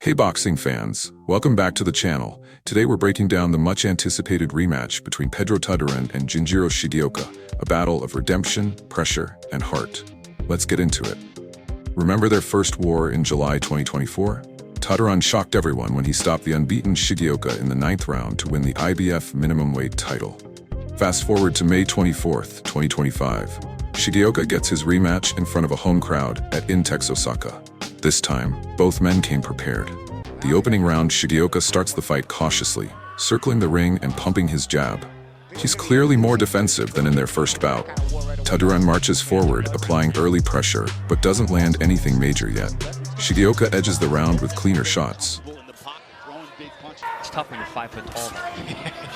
Hey boxing fans, welcome back to the channel. Today we're breaking down the much anticipated rematch between Pedro Taduran and Ginjiro Shigeoka, a battle of redemption, pressure, and heart. Let's get into it. Remember their first war in July 2024? Taduran shocked everyone when he stopped the unbeaten Shigeoka in the 9th round to win the IBF minimumweight title. Fast forward to May 24th, 2025. Shigeoka gets his rematch in front of a home crowd at Intex Osaka. This time, both men came prepared. The opening round, Shigeoka starts the fight cautiously, circling the ring and pumping his jab. He's clearly more defensive than in their first bout. Taduran marches forward, applying early pressure, but doesn't land anything major yet. Shigeoka edges the round with cleaner shots. It's tough when you're 5 foot tall.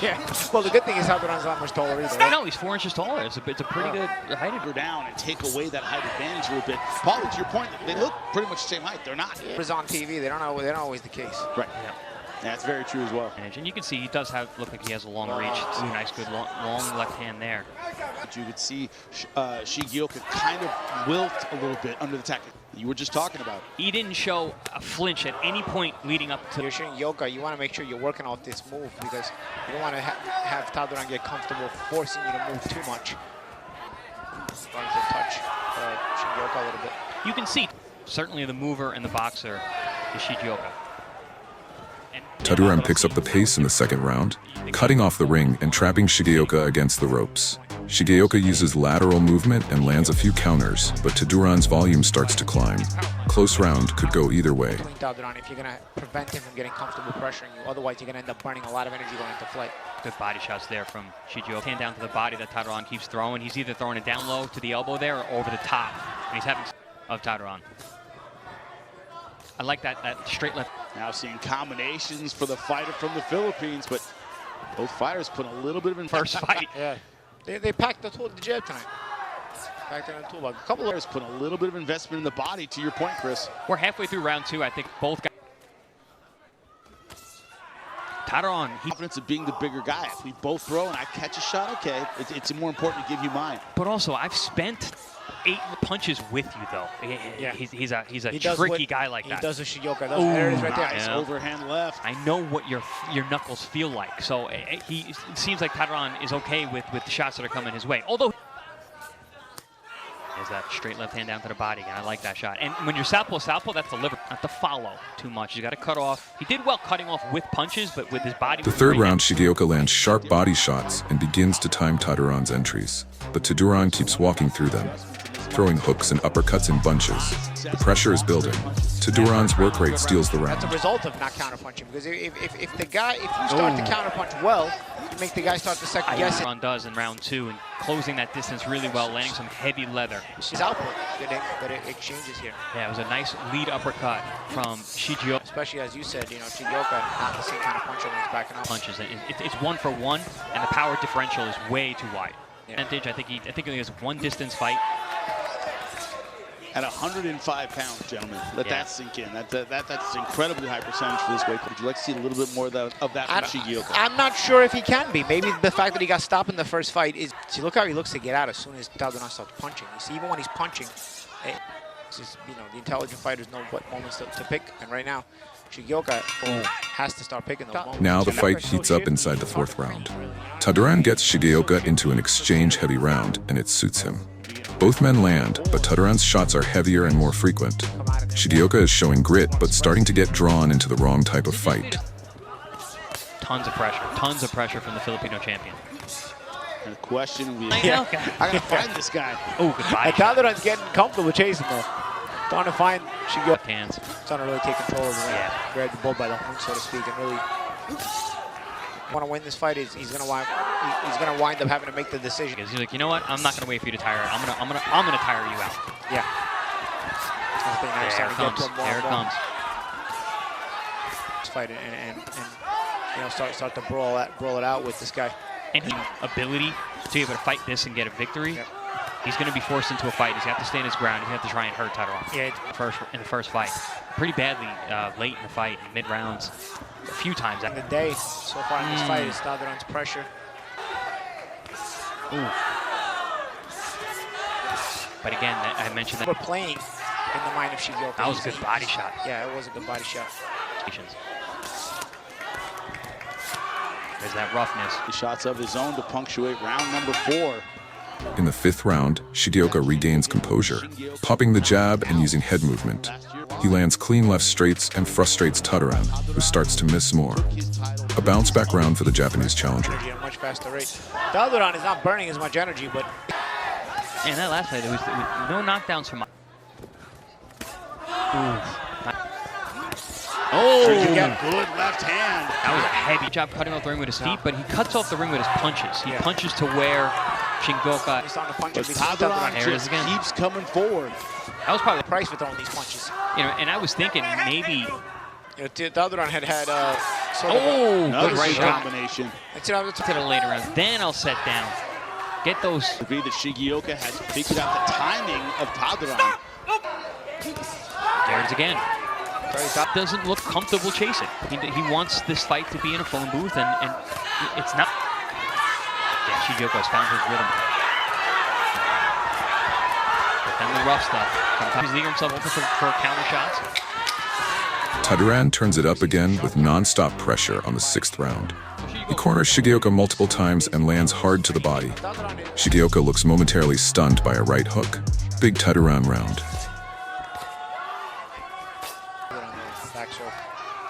Yeah. Well, the good thing is Taduran's not much taller either. I know, he's 4 inches taller. It's a pretty good height. Go down and take away that height advantage a little bit. Paul, to your point, they look pretty much the same height. They're not. It's on TV. They're not always the case. Right. Yeah. That's very true as well. And you can see he does look like he has a long reach. It's a nice, good, long left hand there. But you could see Shigeoka kind of wilt a little bit under the tackle you were just talking about. He didn't show a flinch at any point leading up to. You're shooting yoga. You want to make sure you're working out this move because you don't want to have Taduran get comfortable forcing you to move too much. Starting to touch Shigeoka a little bit. You can see certainly the mover and the boxer is Shigeoka. Taduran picks up the pace in the second round, cutting off the ring and trapping Shigeoka against the ropes. Shigeoka uses lateral movement and lands a few counters, but Taduran's volume starts to climb. Close round could go either way. Taduran, if you're going to prevent him from getting comfortable pressuring you, otherwise you're going to end up burning a lot of energy going into flight. Good body shots there from Shigeoka. Hand down to the body that Taduran keeps throwing. He's either throwing it down low to the elbow there or over the top. And he's having of Taduran. I like that straight left. Now seeing combinations for the fighter from the Philippines, but both fighters put a little bit of first fight. Yeah, they packed the jab tonight. Packed it in the toolbox. A couple of players put a little bit of investment in the body. To your point, Chris. We're halfway through round 2. I think both guys. Taduran, Confidence of being the bigger guy. If we both throw and I catch a shot, okay. It's more important to give you mine. But also, I've spent 8 punches with you, though. Yeah. He's a tricky guy like that. He does a Shigeoka. There it is right there. Nice overhand left. I know what your knuckles feel like. So it seems like Taduran is okay with the shots that are coming his way. Although there's that straight left hand down to the body again. I like that shot. And when you're southpaw, that's the liver. Not to follow too much. You got to cut off. He did well cutting off with punches, but with his body. The third round, Shigeoka lands sharp body shots and begins to time Taduran's entries. But Taduran keeps walking through them, throwing hooks and uppercuts in bunches. The pressure is building. Taduran's work rate steals the round. That's a result of not counterpunching, because if you start to counterpunch well, you make the guy start to second guess it. Taduran does in round 2 and closing that distance really well, landing some heavy leather. His output that it exchanges here. Yeah, it was a nice lead uppercut from Shigeoka. Especially as you said, Shigeoka not the same kind of puncher when he's backing up. Punches. It's 1 for 1, and the power differential is way too wide. Yeah. Advantage. I think he has one distance fight. At 105 pounds, gentlemen. Let that sink in. That's incredibly high percentage for this weight. Would you like to see a little bit more of that from Shigeoka? I'm not sure if he can be. Maybe the fact that he got stopped in the first fight is. See, look how he looks to get out as soon as Taduran starts punching. You see, even when he's punching, it's just, the intelligent fighters know what moments to pick. And right now, Shigeoka has to start picking those moments. Now the fight heats up inside the 4th round. Taduran gets Shigeoka into an exchange-heavy round, and it suits him. Both men land, but Taduran's shots are heavier and more frequent. Shigeoka is showing grit, but starting to get drawn into the wrong type of fight. Tons of pressure from the Filipino champion. And the question will be, I gotta find this guy. Oh, goodbye. Taduran's getting comfortable chasing though. Trying to find Shigeoka. Hands. Trying to really take control of the ring. Grab the bull by the horn, so to speak, and really want to win this fight. He's gonna wind up having to make the decision. He's like, you know what? I'm not gonna wait for you to tire. I'm gonna tire you out. Yeah. There it comes. Fight and start to brawl it out with this guy. And his ability to be able to fight this and get a victory. Yep. He's going to be forced into a fight. He's going to have to stay in his ground. He's going to have to try and hurt Taduran. Yeah. In the first fight. Pretty badly late in the fight, mid-rounds. A few times. In the day, so far in this fight, is Taduran's pressure. Ooh. But again, I mentioned that. We're playing in the mind of Shigeoka. That was a good body shot. Yeah, it was a good body shot. There's that roughness. The shots of his own to punctuate round number 4. In the 5th round, Shigeoka regains composure, popping the jab and using head movement. He lands clean left straights and frustrates Taduran, who starts to miss more. A bounce-back round for the Japanese challenger. At a much faster rate. Taduran is not burning as much energy, but... And that last fight, there was no knockdowns from... Oh, you got good left hand. That was a heavy job cutting off the ring with his feet, but he cuts off the ring with his punches. He punches to where Shigeoka... He's starting to punch But at Taduran There it is just again. keeps coming forward. That was probably... the price for throwing these punches. You know, and I was thinking maybe... You know, Taduran had sort of Another good right shot hook. combination. To the later rounds. Then I'll set down. Get those... It be that Shigeoka has figured out the timing of Taduran. There it is again. Doesn't look comfortable chasing. He wants this fight to be in a phone booth, and it's not. Yeah, Shigeoka's found his rhythm. But then the rough stuff. Sometimes he's leaving himself open for counter shots. Taduran turns it up again with non-stop pressure on the 6th round. He corners Shigeoka multiple times and lands hard to the body. Shigeoka looks momentarily stunned by a right hook. Big Taduran round.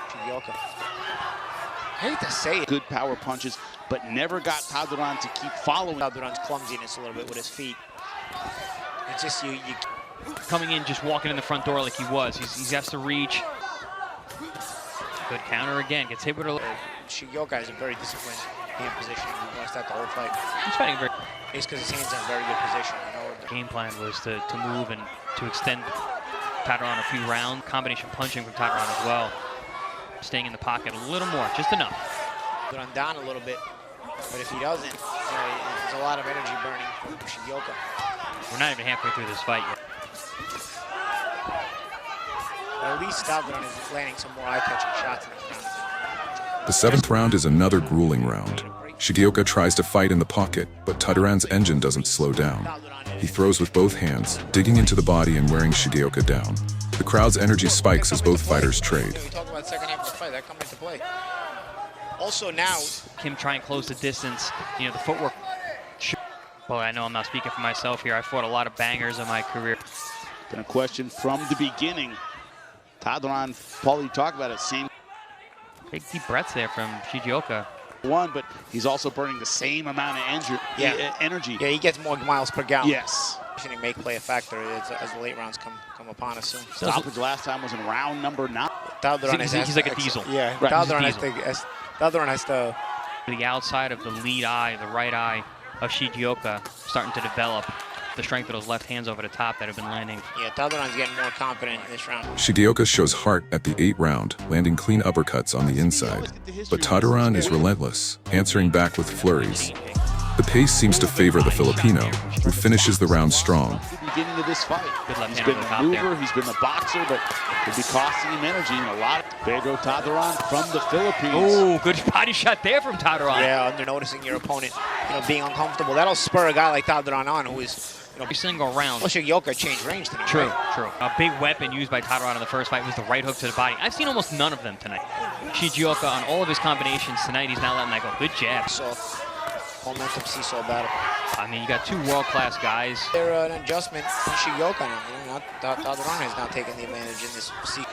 Shigeoka. I hate to say it. Good power punches, but never got Taduran to keep following. Taduran's clumsiness a little bit with his feet. It's just you Coming in, just walking in the front door like he was. He has to reach. Good counter again. Gets hit with a... Shigeoka is a very disciplined hand position. He wants that the whole fight. He's fighting very... It's because his hand's in a very good position. You know, The game plan was to move and to extend Taduran a few rounds. Combination punching from Taduran as well. Staying in the pocket a little more, just enough. Taduran down a little bit, but if he doesn't, you know, there's a lot of energy burning from Shigeoka. We're not even halfway through this fight yet. At least Taduran is landing some more eye-catching shots in this round. The 7th round is another grueling round. Shigeoka tries to fight in the pocket, but Taduran's engine doesn't slow down. He throws with both hands, digging into the body and wearing Shigeoka down. The crowd's energy spikes as both fighters trade. We talk about second half of the fight, that comes into play. Also now, Kim try and close the distance. You know, the footwork. Boy, I know I'm not speaking for myself here. I fought a lot of bangers in my career. Been a question from the beginning. Taduran, Paul, you talk about it, same Big deep breaths there from Shigeoka. one, but he's also burning the same amount of energy. yeah, he gets more miles per gallon. Yes. Conditioning may play a factor as the late rounds come upon us soon. Stoppage last time was in round number 9. Taduran He's like a diesel. Yeah, Right, Taduran he's a Taduran has to. The outside of the lead eye, the right eye of Shigeoka, starting to develop the strength of those left hands over the top that have been landing. Yeah, Taduran's getting more confident in this round. Shigeoka shows heart at the 8th round, landing clean uppercuts on the inside. But Taduran is relentless, answering back with flurries. The pace seems to favor the Filipino, who finishes the round strong. At the beginning of this fight. Good left He's hand been on the a top mover, there. he's been a boxer, but it'll be costing him energy and a lot. Pedro Taduran from the Philippines. Oh, good body shot there from Taduran. Yeah, under noticing your opponent, you know, being uncomfortable. That'll spur a guy like Taduran on, who is, you know, Every single round. well, Shigeoka changed range tonight. True, right? true. A big weapon used by Taduran in the first fight was the right hook to the body. I've seen almost none of them tonight. Shigeoka, on all of his combinations tonight, he's not letting that go. Good jab. So, momentum seesaw battle. I mean, you got two world-class guys. They're an adjustment from Shigeoka now. You know, Taduran has now taken the advantage in this seat.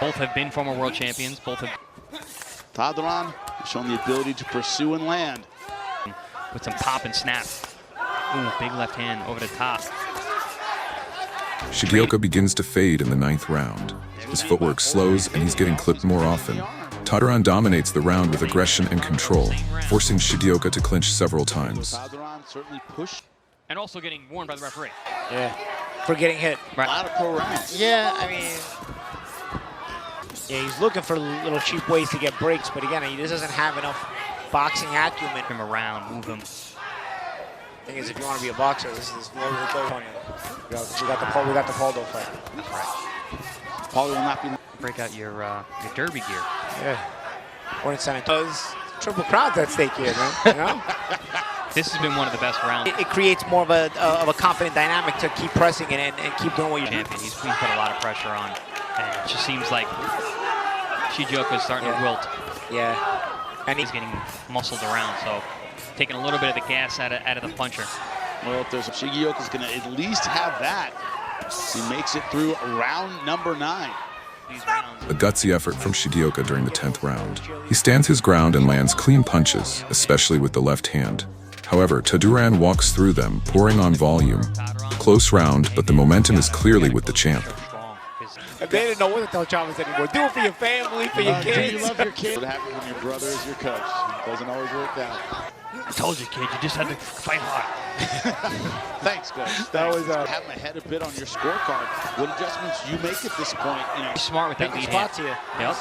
Both have been former world champions. Both have Taduran has shown the ability to pursue and land. with some pop and snap. Ooh, big left hand over the top. Shigeoka begins to fade in the 9th round. His footwork slows and he's getting clipped more often. Taduran dominates the round with aggression and control, forcing Shigeoka to clinch several times. Taduran certainly pushed And also getting warned by the referee. Yeah, for getting hit. a lot of pro rounds. Yeah, I mean, yeah, he's looking for little cheap ways to get breaks, but again, he just doesn't have enough boxing acumen. Him around, move him. Thing is, if you want to be a boxer, this is where we go. We got the Poldo fight. That's right. Paulie will not be. Break out your derby gear. Yeah. Or in San Antonio. Triple crowns at stake here, man. You know? This has been one of the best rounds. It creates more of a confident dynamic to keep pressing it and keep doing what you're doing. Champion. He's put a lot of pressure on, and it just seems like Shigeoka is starting to wilt. Yeah. And he's getting muscled around, so taking a little bit of the gas out of the puncher. Well, if there's Shigeoka's going to at least have that. He makes it through round number 9. A gutsy effort from Shigeoka during the 10th round. He stands his ground and lands clean punches, especially with the left hand. However, Taduran walks through them, pouring on volume. Close round, but the momentum is clearly with the champ. They didn't know what to tell Chavez anymore. Do it for your family, for your kids. You love your kids. What happens when your brother is your coach? It doesn't always work out. I told you, kid, you just had to fight hard. Thanks, coach. That was having ahead a bit on your scorecard. What adjustments you make at this point? You know, smart with that lead hand. Here. Yep.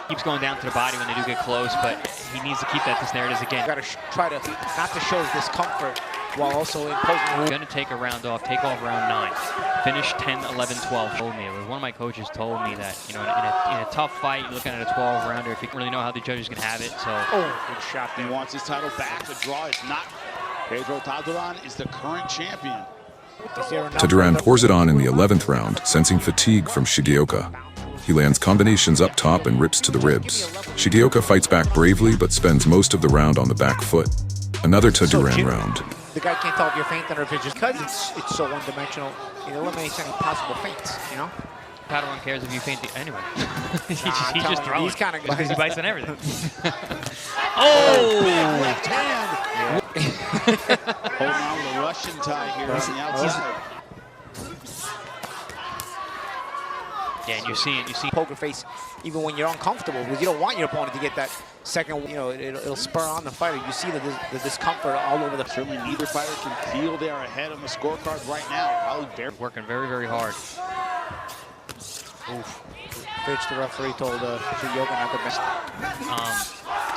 Keeps going down to the body when they do get close, but he needs to keep that to snare it is again. Got to try to not to show discomfort while also imposing. We're going to take a round off, take off round 9. Finish 10, 11, 12. Told me, one of my coaches told me that, you know, in a tough fight, you're looking at a 12 rounder, if you don't really know how the judges can have it. So, good shot there. He wants his title back. The draw is not. Pedro Taduran is the current champion. Taduran pours it on in the 11th round, sensing fatigue from Shigeoka. He lands combinations up top and rips to the ribs. Shigeoka fights back bravely, but spends most of the round on the back foot. Another Taduran round. The guy can't tell if you're fainting or if it's just because it's so one-dimensional. It eliminates any possible feints, you know? Taduran cares if you faint anyway. he's just you, throwing he's kind of because he bites on everything. Left hand! Holding on with a Russian tie here on the outside. Yeah, and you see poker face even when you're uncomfortable because you don't want your opponent to get that second, you know, it'll spur on the fighter. You see the discomfort all over the. Certainly neither fighter can feel they are ahead on the scorecard right now. Probably working very, very hard. Oof. Fitch, the referee, told Shigeoka not to miss.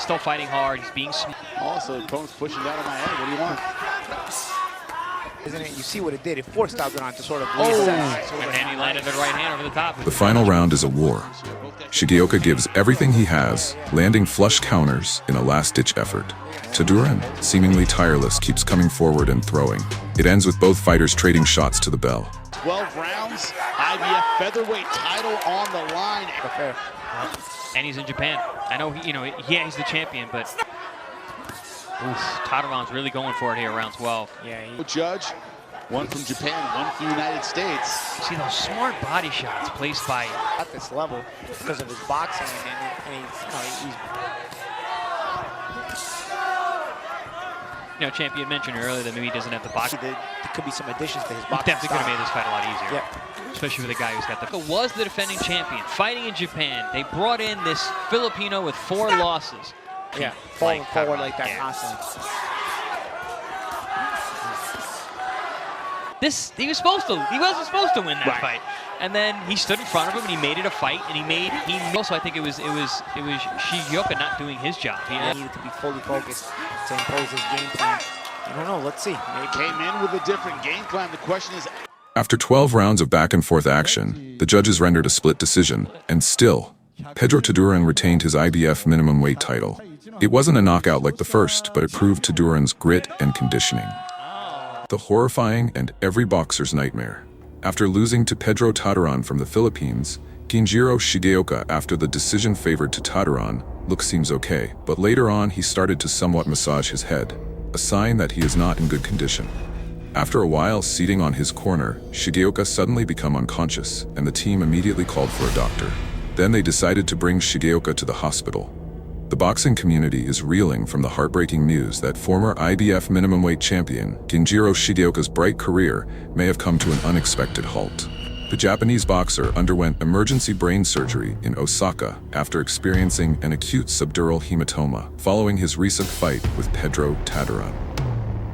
Still fighting hard. He's being smart. Also, the opponent's pushing down on my head. What do you want? Isn't it? You see what it did. It forced Taduran to sort of. And then he landed the right hand over the top. The final round is a war. Shigeoka gives everything he has, landing flush counters in a last-ditch effort. Taduran, seemingly tireless, keeps coming forward and throwing. It ends with both fighters trading shots to the bell. 12 rounds, IBF featherweight title on the line. And he's in Japan. I know, he's the champion, but Taduran's really going for it here around 12. Yeah. Judge, one from Japan, one from the United States. See those smart body shots placed by at this level because of his boxing and he's Champion mentioned earlier that maybe he doesn't have the boxing. There could be some additions to his boxing. Definitely could have made this fight a lot easier. Yep. Especially for the guy who's got the. Was the defending champion fighting in Japan? They brought in this Filipino with 4 losses. Yeah, falling forward like that constantly. He wasn't supposed to win that fight, and then he stood in front of him and he made it a fight, and he also, I think it was Shigeoka not doing his job. He needed to be fully focused to impose his game plan. I don't know. Let's see. He came in with a different game plan. The question is. After 12 rounds of back-and-forth action, the judges rendered a split decision, and still, Pedro Taduran retained his IBF minimum weight title. It wasn't a knockout like the first, but it proved Taduran's grit and conditioning. The horrifying and every boxer's nightmare. After losing to Pedro Taduran from the Philippines, Ginjiro Shigeoka, after the decision favored to Taduran, look seems okay, but later on he started to somewhat massage his head, a sign that he is not in good condition. After a while seating on his corner, Shigeoka suddenly became unconscious, and the team immediately called for a doctor. Then they decided to bring Shigeoka to the hospital. The boxing community is reeling from the heartbreaking news that former IBF minimum weight champion Ginjiro Shigeoka's bright career may have come to an unexpected halt. The Japanese boxer underwent emergency brain surgery in Osaka after experiencing an acute subdural hematoma following his recent fight with Pedro Taduran.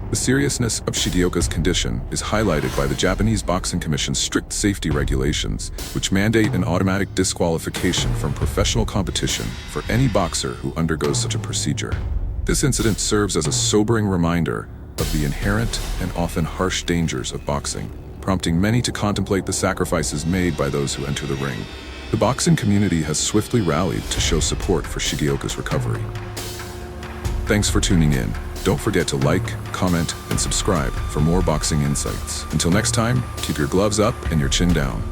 The seriousness of Shigeoka's condition is highlighted by the Japanese Boxing Commission's strict safety regulations, which mandate an automatic disqualification from professional competition for any boxer who undergoes such a procedure. This incident serves as a sobering reminder of the inherent and often harsh dangers of boxing, prompting many to contemplate the sacrifices made by those who enter the ring. The boxing community has swiftly rallied to show support for Shigeoka's recovery. Thanks for tuning in. Don't forget to like, comment, and subscribe for more boxing insights. Until next time, keep your gloves up and your chin down.